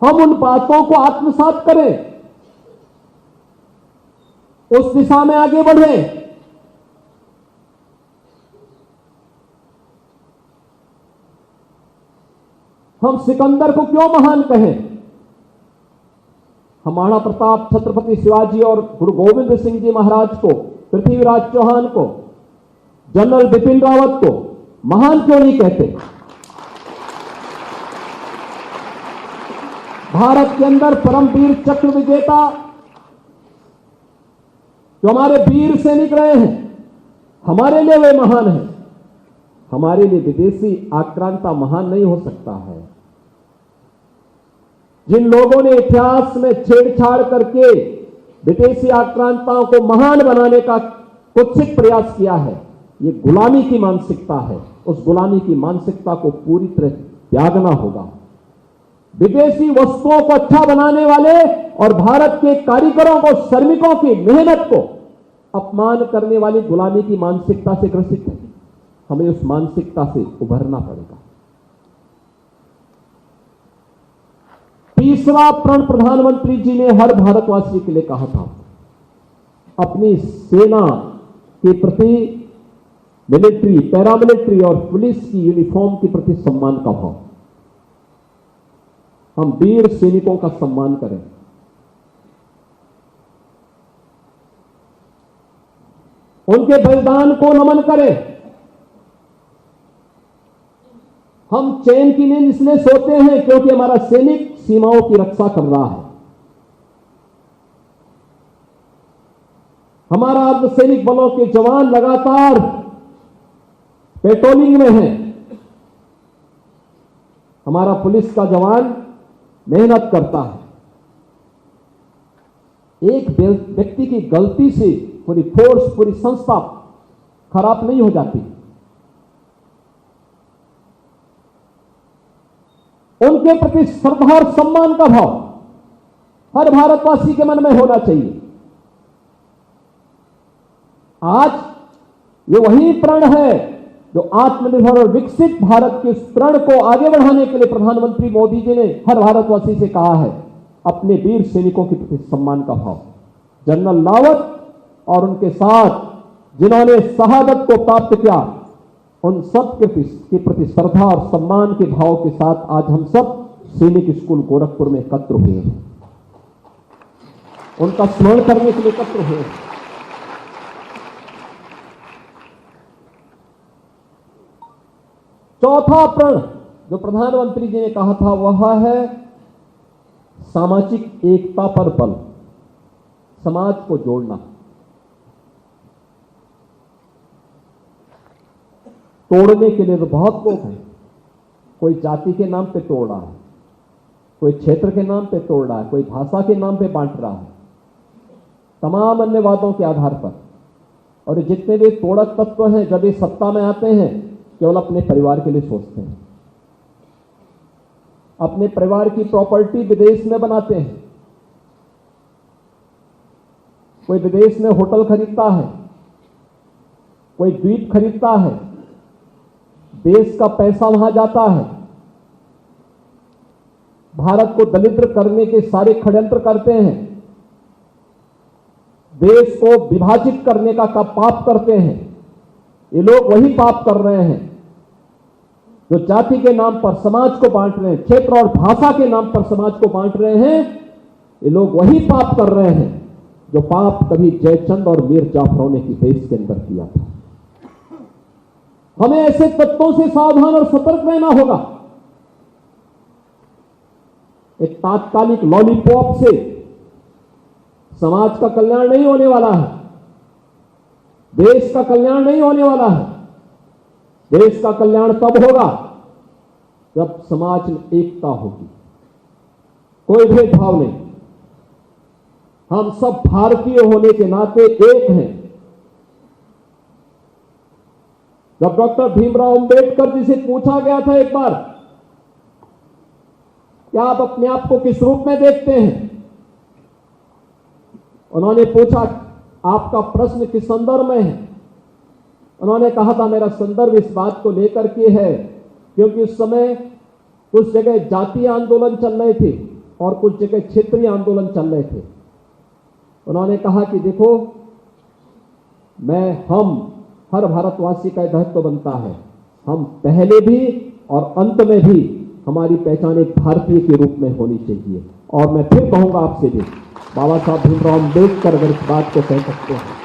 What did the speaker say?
हम उन बातों को आत्मसात करें, उस दिशा में आगे बढ़ें। हम सिकंदर को क्यों महान कहें? हम महाराणा प्रताप, छत्रपति शिवाजी और गुरु गोविंद सिंह जी महाराज को, पृथ्वीराज चौहान को, जनरल बिपिन रावत को महान क्यों नहीं कहते? भारत के अंदर परमवीर चक्र विजेता जो हमारे वीर सैनिक रहे हैं, हमारे लिए वे महान हैं। हमारे लिए विदेशी आक्रांता महान नहीं हो सकता है। जिन लोगों ने इतिहास में छेड़छाड़ करके विदेशी आक्रांताओं को महान बनाने का कुत्सित प्रयास किया है, ये गुलामी की मानसिकता है। उस गुलामी की मानसिकता को पूरी तरह त्यागना होगा। विदेशी वस्तुओं को अच्छा बनाने वाले और भारत के कारीगरों को, श्रमिकों की मेहनत को अपमान करने वाली गुलामी की मानसिकता से ग्रसित है। हमें उस मानसिकता से उभरना पड़ेगा। तीसरा प्रण प्रधानमंत्री जी ने हर भारतवासी के लिए कहा था, अपनी सेना के प्रति, मिलिट्री, पैरामिलिट्री और पुलिस की यूनिफॉर्म के प्रति सम्मान का भाव। हम वीर सैनिकों का सम्मान करें। उनके बलिदान को नमन करें। हम चैन की नींद इसलिए सोते हैं क्योंकि हमारा सैनिक सीमाओं की रक्षा कर रहा है। हमारा अर्धसैनिक बलों के जवान लगातार पेट्रोलिंग में हैं। हमारा पुलिस का जवान मेहनत करता है। एक व्यक्ति की गलती से पूरी फोर्स, पूरी संस्था खराब नहीं हो जाती। उनके प्रति श्रद्धा और सम्मान का भाव हर भारतवासी के मन में होना चाहिए। आज ये वही प्रण है जो आत्मनिर्भर और विकसित भारत के इस प्रण को आगे बढ़ाने के लिए प्रधानमंत्री मोदी जी ने हर भारतवासी से कहा है, अपने वीर सैनिकों के प्रति सम्मान का भाव। जनरल रावत और उनके साथ जिन्होंने शहादत को प्राप्त किया, उन सब के प्रति श्रद्धा और सम्मान के भाव के साथ आज हम सब सैनिक स्कूल गोरखपुर में एकत्र हुए हैं। उनका स्मरण करने के लिए एकत्र हुए हैं। चौथा प्रण जो प्रधानमंत्री जी ने कहा था वह है सामाजिक एकता पर बल, समाज को जोड़ना। तोड़ने के लिए तो बहुत लोग हैं। कोई जाति के नाम पे तोड़ रहा है, कोई क्षेत्र के नाम पे तोड़ रहा है, कोई भाषा के नाम पे बांट रहा है, तमाम अन्य वादों के आधार पर। और जितने भी तोड़क तत्व हैं, जब ये सत्ता में आते हैं केवल अपने परिवार के लिए सोचते हैं, अपने परिवार की प्रॉपर्टी विदेश में बनाते हैं। कोई विदेश में होटल खरीदता है, कोई द्वीप खरीदता है, देश का पैसा वहां जाता है, भारत को दलिद्र करने के सारे षड्यंत्र करते हैं, देश को विभाजित करने का पाप करते हैं। ये लोग वही पाप कर रहे हैं जो जाति के नाम पर समाज को बांट रहे हैं, क्षेत्र और भाषा के नाम पर समाज को बांट रहे हैं। ये लोग वही पाप कर रहे हैं जो पाप कभी जयचंद और मीर जाफरों ने देश के अंदर किया था। हमें ऐसे तत्वों से सावधान और सतर्क रहना होगा। एक तात्कालिक लॉलीपॉप से समाज का कल्याण नहीं होने वाला है, देश का कल्याण नहीं होने वाला है। देश का कल्याण तब होगा जब समाज में एकता होगी, कोई भेदभाव नहीं। हम सब भारतीय होने के नाते एक हैं। जब डॉक्टर भीमराव अंबेडकर जी से पूछा गया था एक बार, क्या आप अपने आप को किस रूप में देखते हैं, उन्होंने पूछा आपका प्रश्न किस संदर्भ में है। उन्होंने कहा था मेरा संदर्भ इस बात को लेकर के है क्योंकि उस समय कुछ जगह जातीय आंदोलन चल रहे थे, और कुछ जगह क्षेत्रीय आंदोलन चल रहे थे। उन्होंने कहा कि देखो, हम हर भारतवासी का दायित्व बनता है, हम पहले भी और अंत में भी हमारी पहचान एक भारतीय के रूप में होनी चाहिए। और मैं फिर कहूंगा आपसे भी, बाबा साहब भीमराव अम्बेडकर अगर इस बात को कह सकते हैं